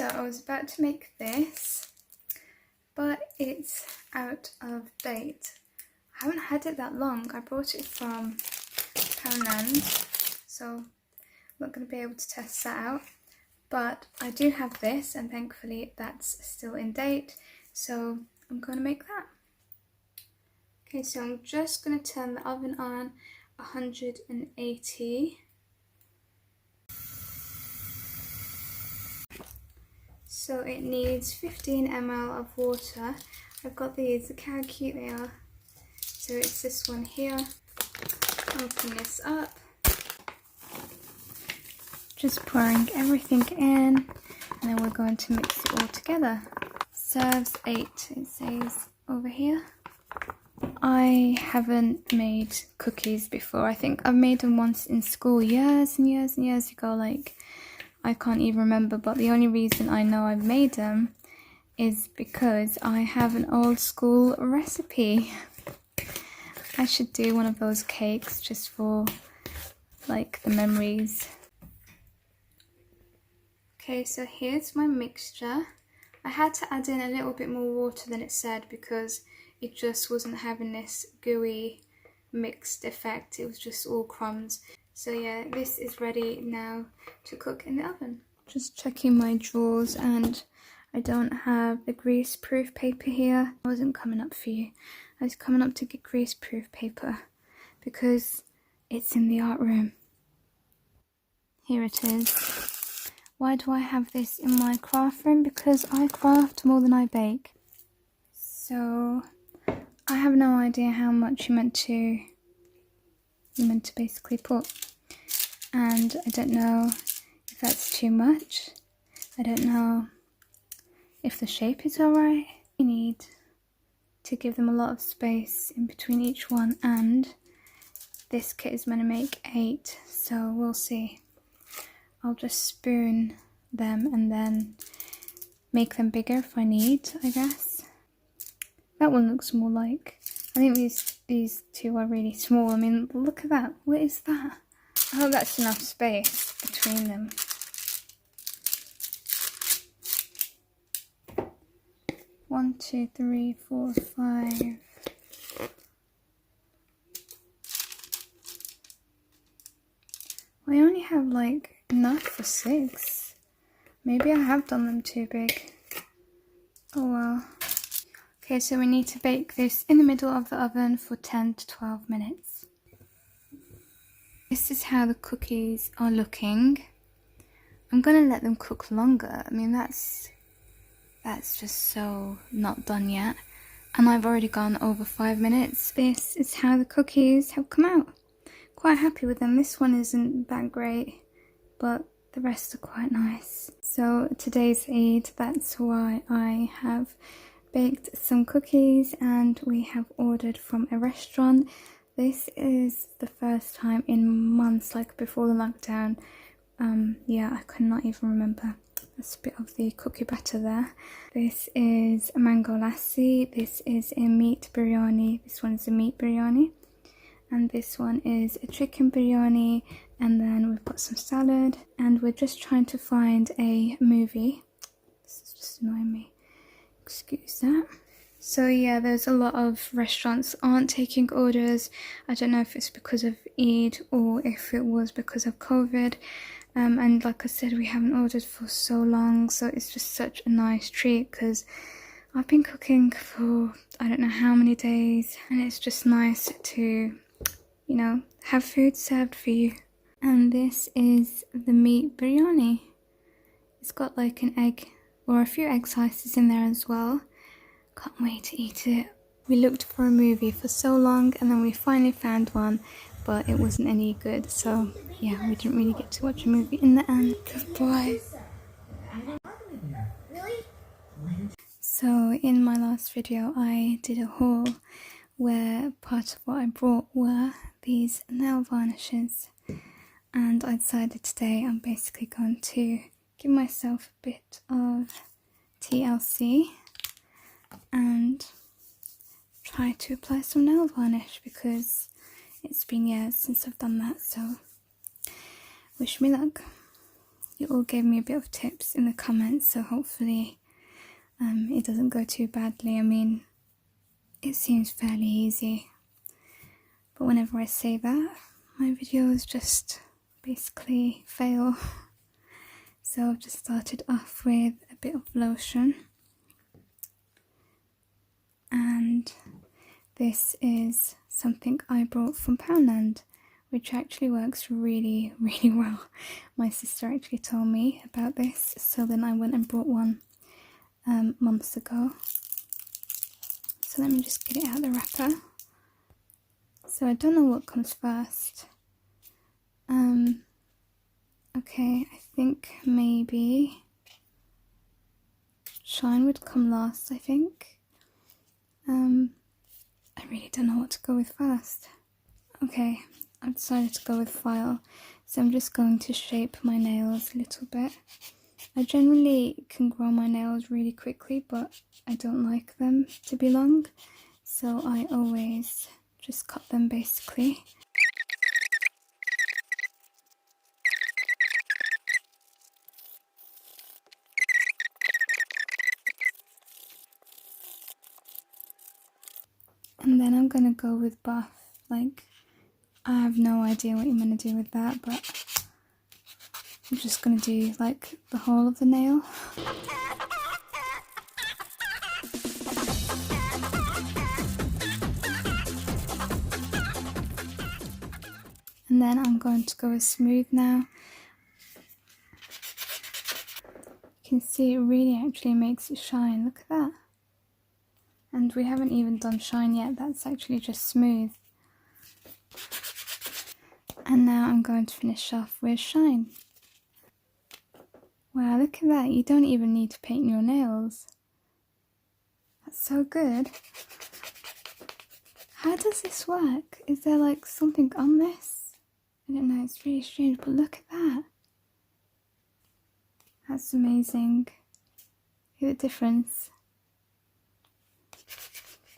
so I was about to make this, but it's out of date. I haven't had it that long. I brought it from Poundland, so I'm not going to be able to test that out. But I do have this, and thankfully that's still in date, so I'm going to make that. Okay, so I'm just going to turn the oven on 180. So it needs 15 ml of water. I've got these, look how cute they are. So it's this one here. Open this up. Just pouring everything in, and then we're going to mix it all together. Serves 8, it says over here. I haven't made cookies before. I think I've made them once in school years and years and years ago, like I can't even remember, but the only reason I know I've made them is because I have an old school recipe. I should do one of those cakes just for like the memories. Okay, so here's my mixture. I had to add in a little bit more water than it said because it just wasn't having this gooey mixed effect. It was just all crumbs. So yeah, this is ready now to cook in the oven. Just checking my drawers, and I don't have the grease-proof paper here. I wasn't coming up for you. I was coming up to get grease-proof paper because it's in the art room. Here it is. Why do I have this in my craft room? Because I craft more than I bake. So I have no idea how much you're meant to basically put, and I don't know if that's too much. I don't know if the shape is alright. You need to give them a lot of space in between each one, and this kit is meant to make 8, so we'll see. I'll just spoon them and then make them bigger if I need, I guess. That one looks more like, I think these two are really small. I mean, look at that. What is that? I hope that's enough space between them. One, two, three, 4, 5. I only have like enough for 6. Maybe I have done them too big. Oh well. Okay, so we need to bake this in the middle of the oven for 10 to 12 minutes. This is how the cookies are looking. I'm gonna let them cook longer. I mean, that's just so not done yet. And I've already gone over 5 minutes. This is how the cookies have come out. Quite happy with them. This one isn't that great, but the rest are quite nice. So today's Eid, that's why I have baked some cookies, and we have ordered from a restaurant. This is the first time in months, like before the lockdown. Yeah, I could not even remember. That's a bit of the cookie batter there. This is a mango lassi. This is a meat biryani. This one is a meat biryani. And this one is a chicken biryani. And then we've got some salad. And we're just trying to find a movie. This is just annoying me. Excuse that. So yeah, there's a lot of restaurants aren't taking orders. I don't know if it's because of Eid or if it was because of COVID. And like I said, we haven't ordered for so long, so it's just such a nice treat because I've been cooking for I don't know how many days, and it's just nice to, you know, have food served for you. And this is the meat biryani. It's got like an egg or a few egg slices in there as well. Can't wait to eat it. We looked for a movie for so long, and then we finally found one, but it wasn't any good, so yeah, we didn't really get to watch a movie in the end. Good boy. So in my last video I did a haul where part of what I brought were these nail varnishes, and I decided today I'm basically going to give myself a bit of TLC and try to apply some nail varnish because it's been years since I've done that, so wish me luck. you all gave me a bit of tips in the comments, so hopefully it doesn't go too badly. I mean, it seems fairly easy, but whenever I say that, my videos just basically fail. So I've just started off with a bit of lotion, and this is something I brought from Poundland, which actually works really, really well. My sister actually told me about this, so then I went and bought one months ago. So let me just get it out of the wrapper. So I don't know what comes first. Okay, I think maybe Shine would come last, I think. I really don't know what to go with first. Okay, I've decided to go with File, so I'm just going to shape my nails a little bit. I generally can grow my nails really quickly, but I don't like them to be long, so I always just cut them basically. And then I'm gonna go with Buff. Like, I have no idea what you're gonna do with that, but I'm just gonna do like the whole of the nail. And then I'm going to go with Smooth now. You can see it really actually makes it shine, look at that. And we haven't even done Shine yet, that's actually just Smooth. And now I'm going to finish off with Shine. Wow, look at that, you don't even need to paint your nails. That's so good. How does this work? Is there like something on this? I don't know, it's really strange, but look at that. That's amazing. Look at the difference.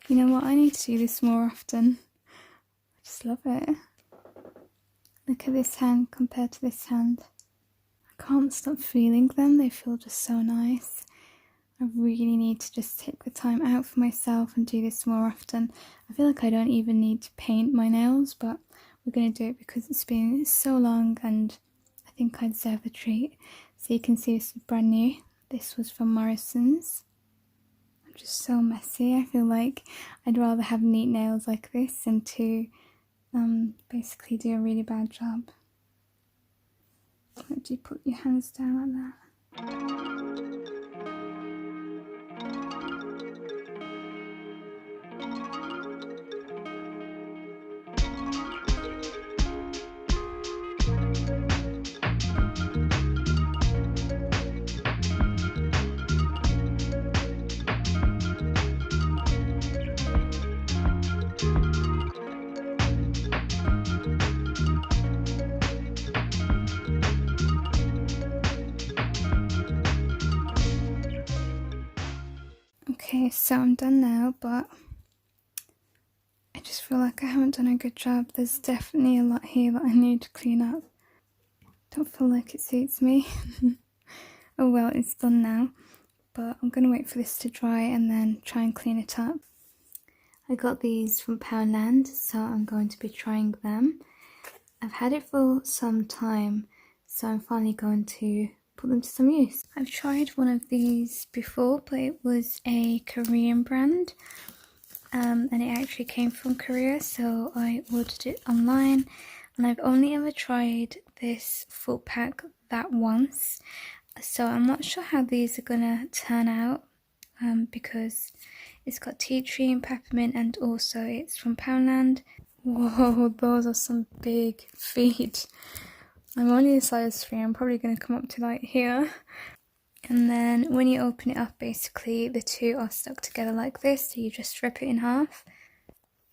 You know what, I need to do this more often. I just love it. Look at this hand compared to this hand. I can't stop feeling them, they feel just so nice. I really need to just take the time out for myself and do this more often. I feel like I don't even need to paint my nails, but we're going to do it because it's been so long and I think I deserve a treat. So you can see this is brand new. This was from Morrison's. I'm just so messy. I feel like I'd rather have neat nails like this than to basically do a really bad job. Why do you put your hands down like that? Okay, so I'm done now, but I just feel like I haven't done a good job. There's definitely a lot here that I need to clean up. Don't feel like it suits me. Oh well, it's done now, but I'm gonna wait for this to dry and then try and clean it up. I got these from Poundland, so I'm going to be trying them. I've had it for some time, so I'm finally going to put them to some use. I've tried one of these before, but it was a Korean brand, and it actually came from Korea, so I ordered it online, and I've only ever tried this full pack that once, so I'm not sure how these are gonna turn out, because it's got tea tree and peppermint, and also it's from Poundland. Whoa, those are some big feet. I'm only a size 3, I'm probably going to come up to like here. And then when you open it up, basically the two are stuck together like this, so you just rip it in half.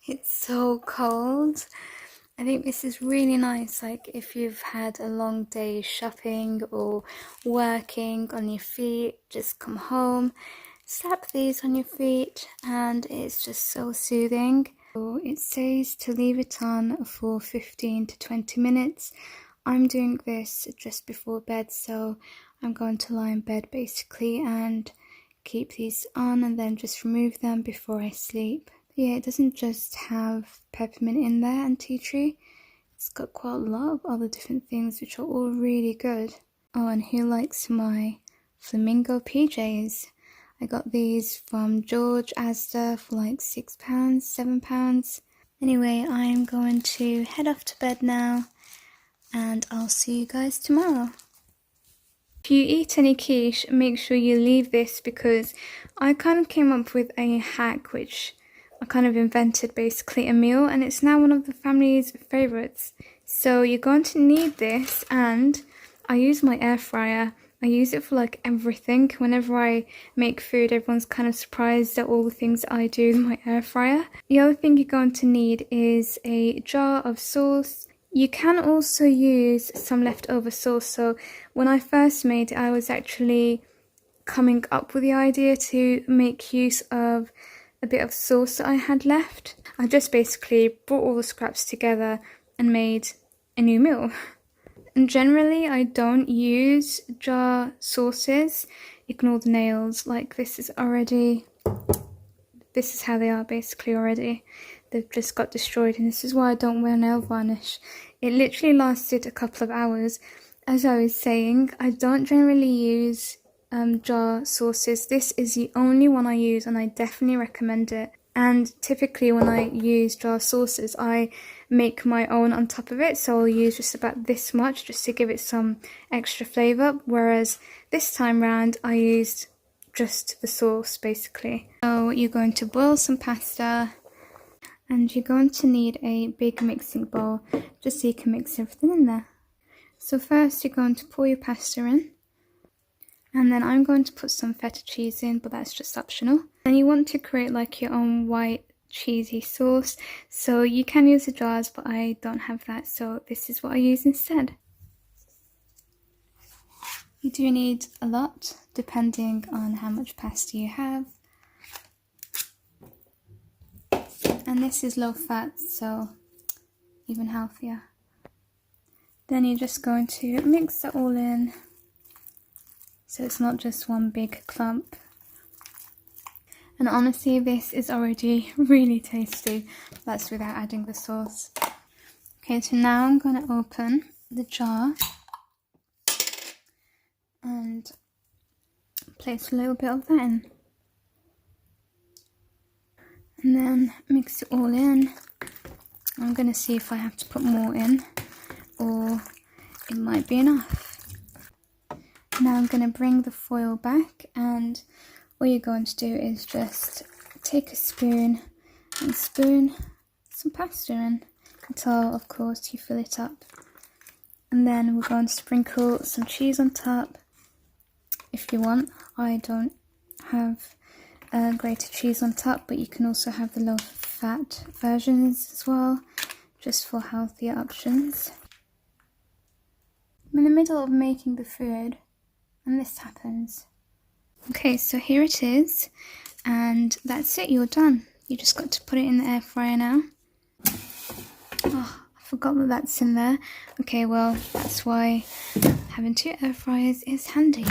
It's so cold. I think this is really nice, like if you've had a long day shopping or working on your feet, just come home, slap these on your feet, and it's just so soothing. So it says to leave it on for 15 to 20 minutes. I'm doing this just before bed, so I'm going to lie in bed basically and keep these on and then just remove them before I sleep. Yeah, it doesn't just have peppermint in there and tea tree. It's got quite a lot of other different things which are all really good. Oh, and who likes my flamingo PJs? I got these from George Asda for like £6, £7. Anyway, I'm going to head off to bed now and I'll see you guys tomorrow. If you eat any quiche, make sure you leave this because I kind of came up with a hack which I kind of invented basically a meal and it's now one of the family's favourites. So you're going to need this, and I use my air fryer. I use it for like everything. Whenever I make food, everyone's kind of surprised at all the things I do with my air fryer. The other thing you're going to need is a jar of sauce. You can also use some leftover sauce. So when I first made it, I was actually coming up with the idea to make use of a bit of sauce that I had left. I just basically brought all the scraps together and made a new meal. And generally I don't use jar sauces. Ignore the nails, like this is how they are basically already. They've just got destroyed, and this is why I don't wear nail varnish. It literally lasted a couple of hours. As I was saying, I don't generally use jar sauces. This is the only one I use and I definitely recommend it. And typically when I use jar sauces, I make my own on top of it, so I'll use just about this much just to give it some extra flavour, whereas this time round I used just the sauce basically. So you're going to boil some pasta and you're going to need a big mixing bowl just so you can mix everything in there. So first you're going to pour your pasta in, and then I'm going to put some feta cheese in, but that's just optional. And you want to create like your own white cheesy sauce, so you can use the jars, but I don't have that, so this is what I use instead. You do need a lot depending on how much pasta you have, and this is low fat, so even healthier. Then you're just going to mix that all in so it's not just one big clump. And honestly, this is already really tasty. That's without adding the sauce. Okay, so now I'm going to open the jar and place a little bit of that in. And then mix it all in. I'm going to see if I have to put more in, or it might be enough. Now I'm going to bring the foil back, and all you're going to do is just take a spoon and spoon some pasta in until, of course, you fill it up. And then we're going to sprinkle some cheese on top if you want. I don't have grated cheese on top, but you can also have the low fat versions as well, just for healthier options. I'm in the middle of making the food and this happens. Okay, so here it is, and that's it, you're done. You just got to put it in the air fryer now. Oh, I forgot that that's in there. Okay, well, that's why having 2 air fryers is handy.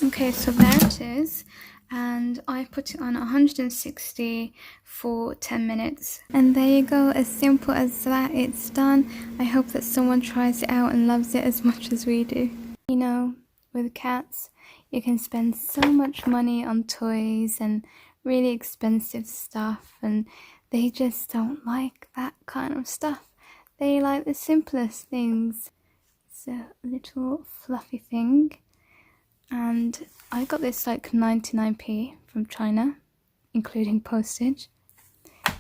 Okay, so there it is, and I put it on 160 for 10 minutes. And there you go, as simple as that, it's done. I hope that someone tries it out and loves it as much as we do. You know, with cats, you can spend so much money on toys and really expensive stuff, and they just don't like that kind of stuff. They like the simplest things. It's a little fluffy thing, and I got this like 99p from China, including postage,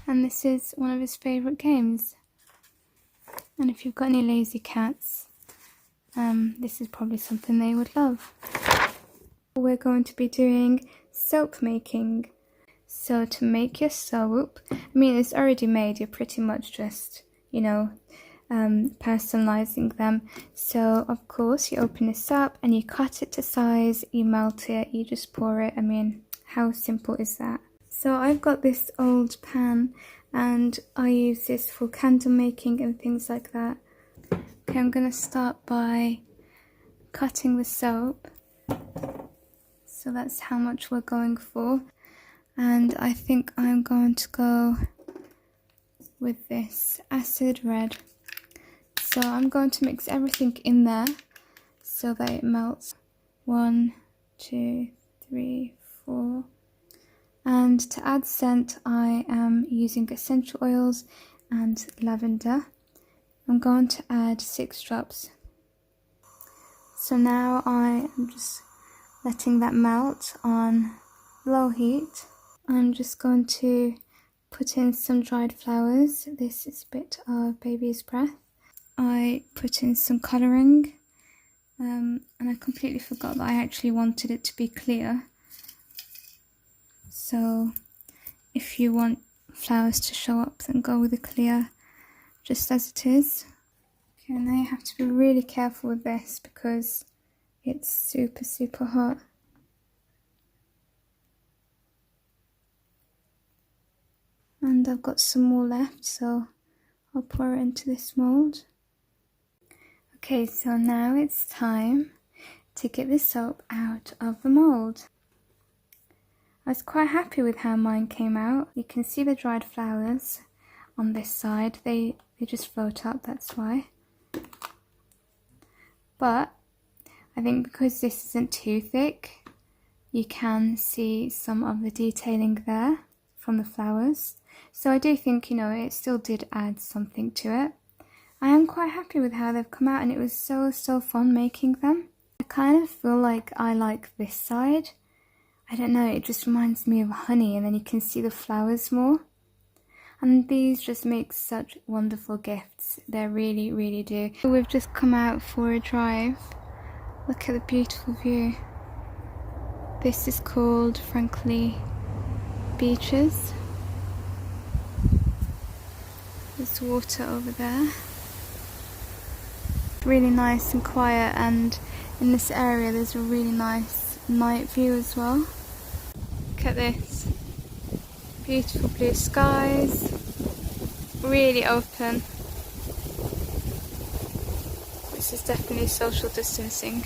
and this is one of his favourite games. And if you've got any lazy cats, this is probably something they would love. We're going to be doing soap making. So to make your soap, I mean, it's already made, you're pretty much just, you know, personalizing them. So of course you open this up and you cut it to size, you melt it, you just pour it. I mean, how simple is that? So I've got this old pan and I use this for candle making and things like that. Okay, I'm going to start by cutting the soap. So that's how much we're going for. And I think I'm going to go with this acid red. So I'm going to mix everything in there so that it melts. 1, 2, 3, 4. And to add scent, I am using essential oils and lavender. I'm going to add 6 drops. So now I am just letting that melt on low heat. I'm just going to put in some dried flowers. This is a bit of baby's breath. I put in some colouring, and I completely forgot that I actually wanted it to be clear. So if you want flowers to show up, then go with the clear just as it is. Okay, now you have to be really careful with this because it's super hot. And I've got some more left, so I'll pour it into this mould. Okay, so now it's time to get the soap out of the mould. I was quite happy with how mine came out. You can see the dried flowers on this side. They just float up, that's why. But I think because this isn't too thick, you can see some of the detailing there from the flowers. So I do think, you know, it still did add something to it. I am quite happy with how they've come out, and it was so fun making them. I kind of feel like I like this side. I don't know, it just reminds me of honey, and then you can see the flowers more. And these just make such wonderful gifts. They really do. We've just come out for a drive. Look at the beautiful view. This is called, frankly, Beaches. There's water over there. Really nice and quiet, and in this area there's a really nice night view as well. Look at this. Beautiful blue skies. Really open. This is definitely social distancing.